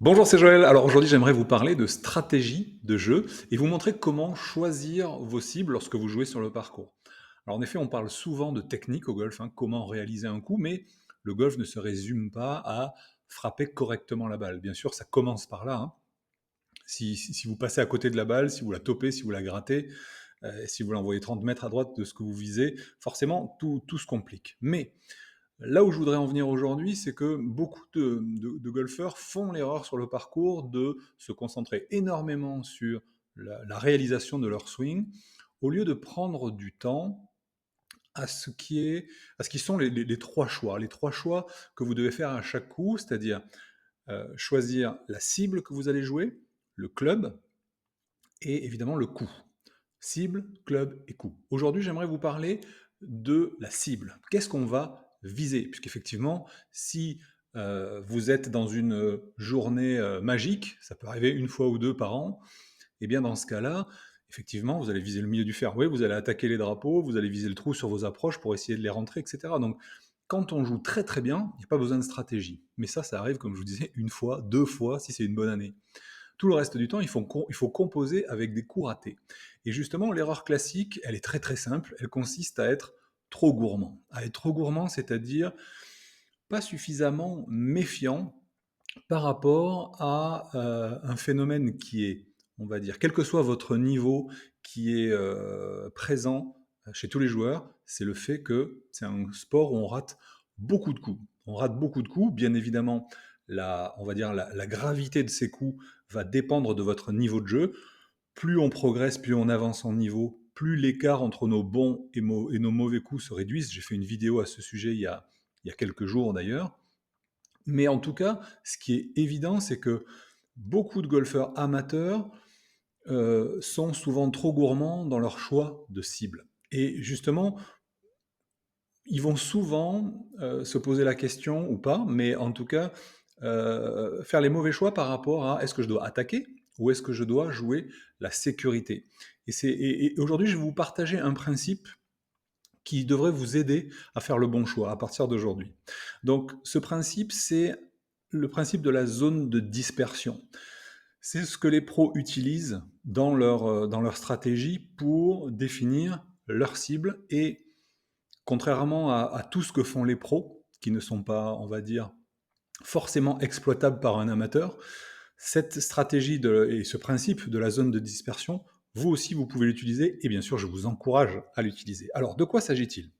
Bonjour, c'est Joël. Alors aujourd'hui, j'aimerais vous parler de stratégie de jeu et vous montrer comment choisir vos cibles lorsque vous jouez sur le parcours. Alors en effet, on parle souvent de technique au golf, hein, comment réaliser un coup, mais le golf ne se résume pas à frapper correctement la balle. Bien sûr, ça commence par là, hein. Si vous passez à côté de la balle, si vous la topez, si vous la grattez, si vous l'envoyez 30 mètres à droite de ce que vous visez, forcément, tout se complique. Mais là où je voudrais en venir aujourd'hui, c'est que beaucoup de golfeurs font l'erreur sur le parcours de se concentrer énormément sur la réalisation de leur swing, au lieu de prendre du temps à ce qui sont les trois choix. Les trois choix que vous devez faire à chaque coup, c'est-à-dire choisir la cible que vous allez jouer, le club et évidemment le coup. Cible, club et coup. Aujourd'hui, j'aimerais vous parler de la cible. Qu'est-ce qu'on va viser? Puisqu'effectivement, si vous êtes dans une journée magique, ça peut arriver une fois ou deux par an, et bien dans ce cas-là, effectivement, vous allez viser le milieu du fairway, vous allez attaquer les drapeaux, vous allez viser le trou sur vos approches pour essayer de les rentrer, etc. Donc, quand on joue très très bien, il n'y a pas besoin de stratégie. Mais ça arrive, comme je vous disais, une fois, deux fois, si c'est une bonne année. Tout le reste du temps, il faut composer avec des coups ratés. Et justement, l'erreur classique, elle est très très simple, elle consiste à être trop gourmand. À être trop gourmand, c'est-à-dire pas suffisamment méfiant par rapport à un phénomène qui est, on va dire, quel que soit votre niveau, qui est présent chez tous les joueurs, c'est le fait que c'est un sport où on rate beaucoup de coups. On rate beaucoup de coups, bien évidemment, on va dire la gravité de ces coups va dépendre de votre niveau de jeu. Plus on progresse, plus on avance en niveau, plus l'écart entre nos bons et nos mauvais coups se réduisent. J'ai fait une vidéo à ce sujet il y a quelques jours d'ailleurs. Mais en tout cas, ce qui est évident, c'est que beaucoup de golfeurs amateurs sont souvent trop gourmands dans leur choix de cible. Et justement, ils vont souvent se poser la question, ou pas, mais en tout cas, faire les mauvais choix par rapport à est-ce que je dois attaquer ou est-ce que je dois jouer la sécurité. Et aujourd'hui, je vais vous partager un principe qui devrait vous aider à faire le bon choix à partir d'aujourd'hui. Donc ce principe, c'est le principe de la zone de dispersion. C'est ce que les pros utilisent dans leur stratégie pour définir leur cible et contrairement à tout ce que font les pros, qui ne sont pas, on va dire, forcément exploitables par un amateur, cette stratégie et ce principe de la zone de dispersion, vous aussi, vous pouvez l'utiliser et bien sûr, je vous encourage à l'utiliser. Alors, de quoi s'agit-il?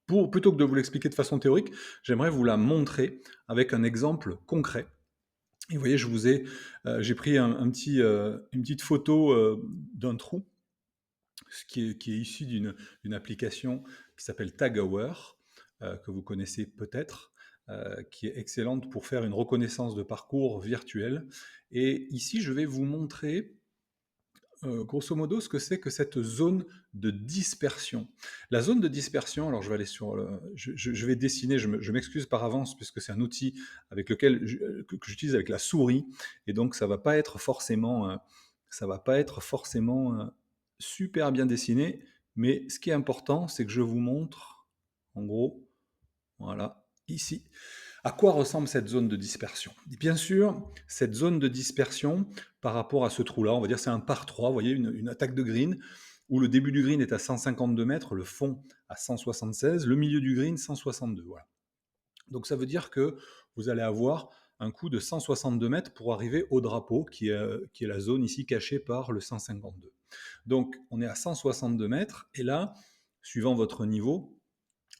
Plutôt que de vous l'expliquer de façon théorique, j'aimerais vous la montrer avec un exemple concret. Et vous voyez, j'ai pris une petite photo d'un trou, qui est issu d'une application qui s'appelle TagHour, que vous connaissez peut-être, qui est excellente pour faire une reconnaissance de parcours virtuel. Et ici, je vais vous montrer grosso modo, ce que c'est que cette zone de dispersion. La zone de dispersion, alors je vais aller sur je vais dessiner, je m'excuse par avance puisque c'est un outil avec lequel que j'utilise avec la souris et donc ça va pas être forcément super bien dessiné, mais ce qui est important, c'est que je vous montre en gros, voilà, ici. À quoi ressemble cette zone de dispersion? Bien sûr, cette zone de dispersion, par rapport à ce trou-là, on va dire c'est un par 3, vous voyez, une attaque de green, où le début du green est à 152 mètres, le fond à 176, le milieu du green 162. Voilà. Donc ça veut dire que vous allez avoir un coup de 162 mètres pour arriver au drapeau, qui est la zone ici cachée par le 152. Donc on est à 162 mètres, et là, suivant votre niveau,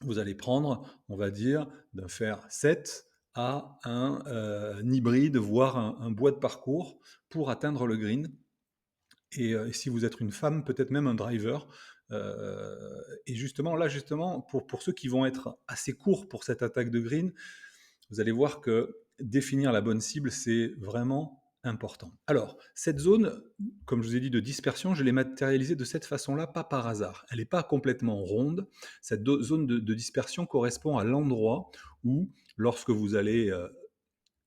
vous allez prendre, on va dire, d'un fer 7 à un hybride, voire un bois de parcours pour atteindre le green. Et si vous êtes une femme, peut-être même un driver. Et justement, là, justement, pour ceux qui vont être assez courts pour cette attaque de green, vous allez voir que définir la bonne cible, c'est vraiment important. Alors, cette zone, comme je vous ai dit, de dispersion, je l'ai matérialisée de cette façon-là, pas par hasard. Elle n'est pas complètement ronde. Cette zone de dispersion correspond à l'endroit où, lorsque vous allez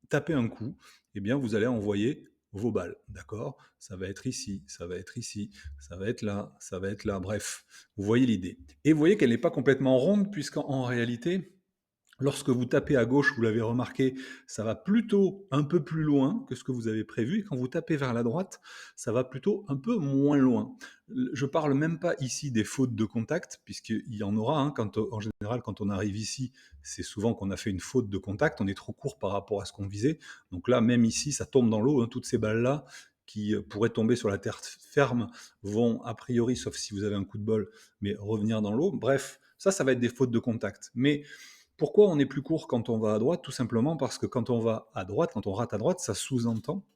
taper un coup, eh bien, vous allez envoyer vos balles, d'accord? Ça va être ici, ça va être ici, ça va être là, ça va être là, bref, vous voyez l'idée. Et vous voyez qu'elle n'est pas complètement ronde, puisqu'en réalité, Lorsque vous tapez à gauche, vous l'avez remarqué, ça va plutôt un peu plus loin que ce que vous avez prévu. Et quand vous tapez vers la droite, ça va plutôt un peu moins loin. Je parle même pas ici des fautes de contact, puisqu'il y en aura. Hein, en général, quand on arrive ici, c'est souvent qu'on a fait une faute de contact. On est trop court par rapport à ce qu'on visait. Donc là, même ici, ça tombe dans l'eau. Hein, toutes ces balles-là qui pourraient tomber sur la terre ferme vont, a priori, sauf si vous avez un coup de bol, mais revenir dans l'eau. Bref, ça va être des fautes de contact. Mais pourquoi on est plus court quand on va à droite? Tout simplement parce que quand on va à droite, quand on rate à droite, ça sous-entend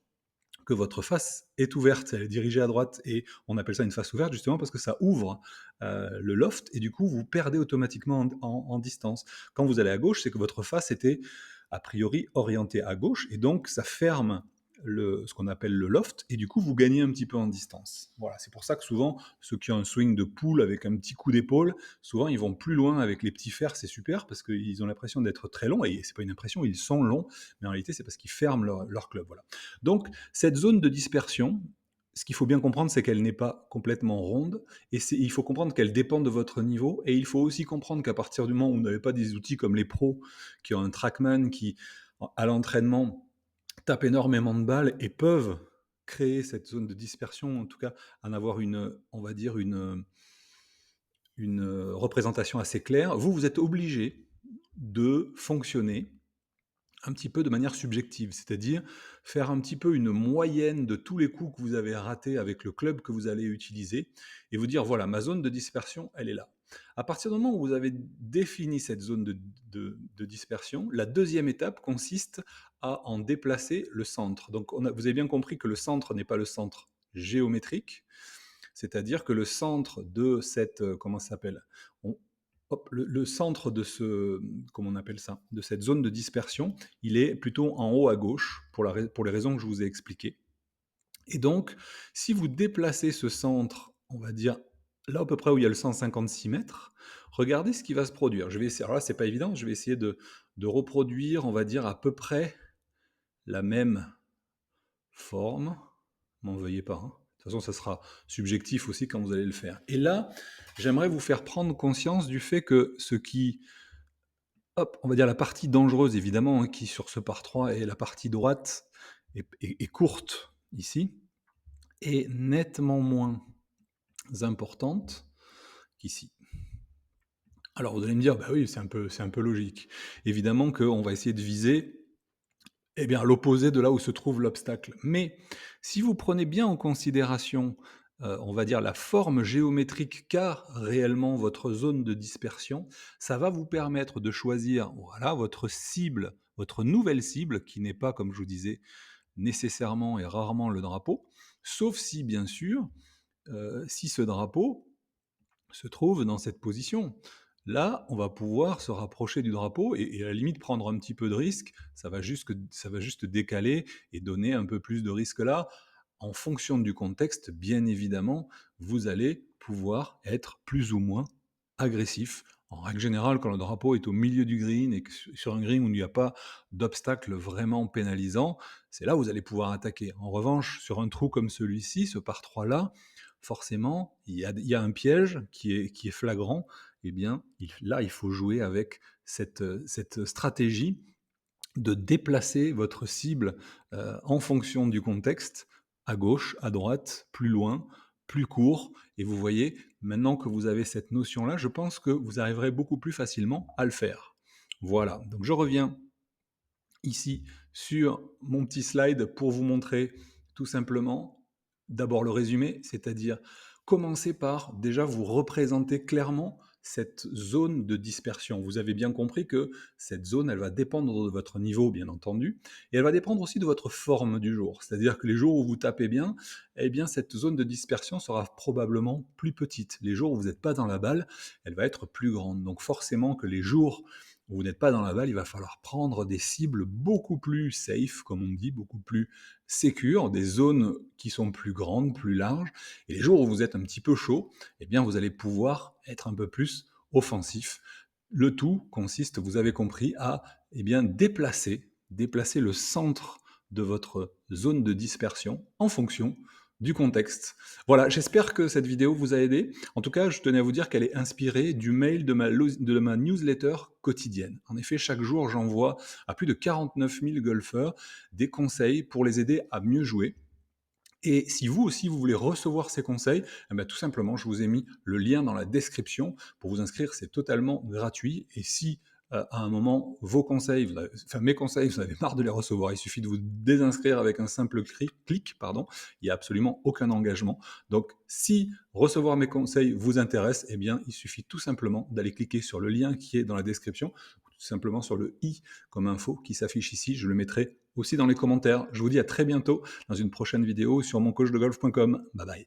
que votre face est ouverte, elle est dirigée à droite, et on appelle ça une face ouverte justement parce que ça ouvre le loft, et du coup vous perdez automatiquement en distance. Quand vous allez à gauche, c'est que votre face était a priori orientée à gauche, et donc ça ferme ce qu'on appelle le loft, et du coup vous gagnez un petit peu en distance. Voilà, c'est pour ça que souvent ceux qui ont un swing de poule avec un petit coup d'épaule, souvent ils vont plus loin avec les petits fers, c'est super parce qu'ils ont l'impression d'être très longs, et c'est pas une impression, ils sont longs, mais en réalité c'est parce qu'ils ferment leur club. Voilà. Donc cette zone de dispersion, ce qu'il faut bien comprendre, c'est qu'elle n'est pas complètement ronde, et il faut comprendre qu'elle dépend de votre niveau, et il faut aussi comprendre qu'à partir du moment où vous n'avez pas des outils comme les pros, qui ont un TrackMan, qui, à l'entraînement, tapent énormément de balles et peuvent créer cette zone de dispersion, en tout cas en avoir on va dire une représentation assez claire, vous êtes obligé de fonctionner un petit peu de manière subjective, c'est-à-dire faire un petit peu une moyenne de tous les coups que vous avez ratés avec le club que vous allez utiliser, et vous dire, voilà, ma zone de dispersion, elle est là. À partir du moment où vous avez défini cette zone de dispersion, la deuxième étape consiste à en déplacer le centre. Donc vous avez bien compris que le centre n'est pas le centre géométrique, c'est-à-dire que le centre de cette, comment ça s'appelle, le centre de comment on appelle ça, de cette zone de dispersion, il est plutôt en haut à gauche, pour les raisons que je vous ai expliquées. Et donc, si vous déplacez ce centre, on va dire là à peu près où il y a le 156 mètres, regardez ce qui va se produire. Je vais essayer, alors là c'est pas évident, je vais essayer de reproduire, on va dire à peu près la même forme. M'en veuillez pas, hein. De toute façon, ça sera subjectif aussi quand vous allez le faire. Et là, j'aimerais vous faire prendre conscience du fait que ce qui, hop, on va dire la partie dangereuse évidemment, hein, qui sur ce par 3 est la partie droite, est courte ici, est nettement moins importante qu'ici. Alors vous allez me dire, bah oui, c'est un peu logique. Évidemment qu'on va essayer de viser, eh bien, l'opposé de là où se trouve l'obstacle. Mais si vous prenez bien en considération, on va dire la forme géométrique qu'a réellement votre zone de dispersion, ça va vous permettre de choisir, voilà, votre cible, votre nouvelle cible, qui n'est pas, comme je vous disais, nécessairement et rarement le drapeau, sauf si, bien sûr, si ce drapeau se trouve dans cette position. Là, on va pouvoir se rapprocher du drapeau, et à la limite prendre un petit peu de risque. Ça va juste décaler et donner un peu plus de risque là. En fonction du contexte, bien évidemment, vous allez pouvoir être plus ou moins agressif. En règle générale, quand le drapeau est au milieu du green et que sur un green où il n'y a pas d'obstacle vraiment pénalisant, c'est là où vous allez pouvoir attaquer. En revanche, sur un trou comme celui-ci, ce par 3 là, forcément, il y a un piège qui est flagrant. Eh bien, là, il faut jouer avec cette stratégie de déplacer votre cible en fonction du contexte, à gauche, à droite, plus loin, plus court. Et vous voyez, maintenant que vous avez cette notion-là, je pense que vous arriverez beaucoup plus facilement à le faire. Voilà, donc je reviens ici sur mon petit slide pour vous montrer tout simplement d'abord le résumé, c'est-à-dire commencer par déjà vous représenter clairement cette zone de dispersion. Vous avez bien compris que cette zone, elle va dépendre de votre niveau, bien entendu, et elle va dépendre aussi de votre forme du jour. C'est-à-dire que les jours où vous tapez bien, eh bien cette zone de dispersion sera probablement plus petite. Les jours où vous n'êtes pas dans la balle, elle va être plus grande. Donc forcément que les jours où vous n'êtes pas dans la balle, il va falloir prendre des cibles beaucoup plus safe, comme on dit, beaucoup plus sécures, des zones qui sont plus grandes, plus larges. Et les jours où vous êtes un petit peu chaud, eh bien, vous allez pouvoir être un peu plus offensif. Le tout consiste, vous avez compris, à eh bien, déplacer le centre de votre zone de dispersion en fonction du contexte. Voilà, j'espère que cette vidéo vous a aidé. En tout cas, je tenais à vous dire qu'elle est inspirée du mail de ma newsletter quotidienne. En effet, chaque jour, j'envoie à plus de 49 000 golfeurs des conseils pour les aider à mieux jouer. Et si vous aussi, vous voulez recevoir ces conseils, eh ben, tout simplement, je vous ai mis le lien dans la description pour vous inscrire. C'est totalement gratuit. Et si à un moment, vos conseils, enfin mes conseils, vous avez marre de les recevoir, il suffit de vous désinscrire avec un simple clic, pardon. Il n'y a absolument aucun engagement. Donc, si recevoir mes conseils vous intéresse, eh bien, il suffit tout simplement d'aller cliquer sur le lien qui est dans la description, ou tout simplement sur le i comme info qui s'affiche ici. Je le mettrai aussi dans les commentaires. Je vous dis à très bientôt dans une prochaine vidéo sur moncoachdegolf.com. Bye bye.